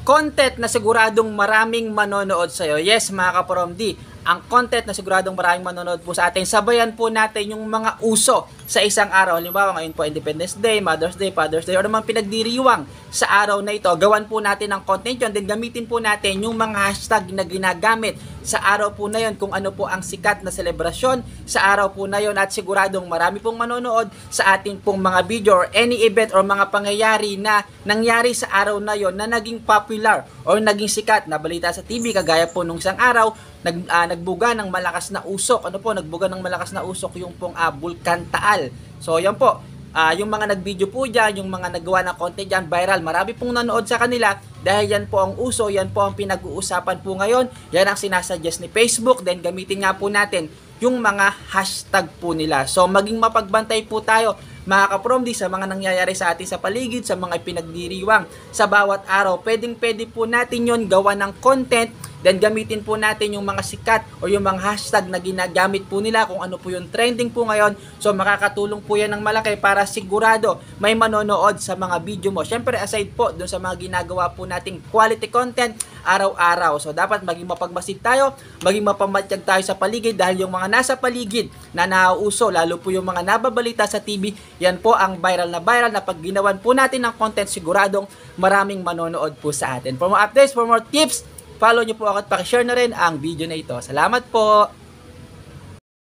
content na siguradong maraming manonood sa'yo. Yes, mga ka-Promdi, ang content na siguradong maraming manonood po sa atin. Sabayan po natin yung mga uso sa isang araw. Halimbawa, ngayon po Independence Day, Mother's Day, Father's Day, o naman pinagdiriwang sa araw na ito. Gawan po natin ang content yun. Then gamitin po natin yung mga hashtag na ginagamit sa araw po na yun, kung ano po ang sikat na selebrasyon sa araw po na yun, at siguradong marami pong manonood sa ating pong mga video or any event or mga pangyayari na nangyari sa araw na yun na naging popular or naging sikat na balita sa TV, kagaya po nung isang araw nagbuga ng malakas na usok. Ano po, nagbuga ng malakas na usok yung pong Bulkan Taal. So yan po, yung mga nag-video po dyan, yung mga nagawa ng content dyan, viral, marami pong nanood sa kanila dahil yan po ang uso, yan po ang pinag-uusapan po ngayon, yan ang sinasuggest ni Facebook. Then gamitin nga po natin yung mga hashtag po nila. So maging mapagbantay po tayo, mga ka-Promdi, sa mga nangyayari sa atin sa paligid, sa mga pinagdiriwang sa bawat araw. Pwede po natin yon gawa ng content. Then gamitin po natin yung mga sikat o yung mga hashtag na ginagamit po nila, kung ano po yung trending po ngayon. So makakatulong po yan ng malaki para sigurado may manonood sa mga video mo. Syempre aside po dun sa mga ginagawa po nating quality content araw-araw. So dapat maging mapagmasid tayo, maging mapamatyag tayo sa paligid, dahil yung mga nasa paligid na nauuso, lalo po yung mga nababalita sa TV, yan po ang viral na pag ginawan po natin ng content, siguradong maraming manonood po sa atin. For more updates, for more tips, follow nyo po ako at pakishare na rin ang video na ito. Salamat po!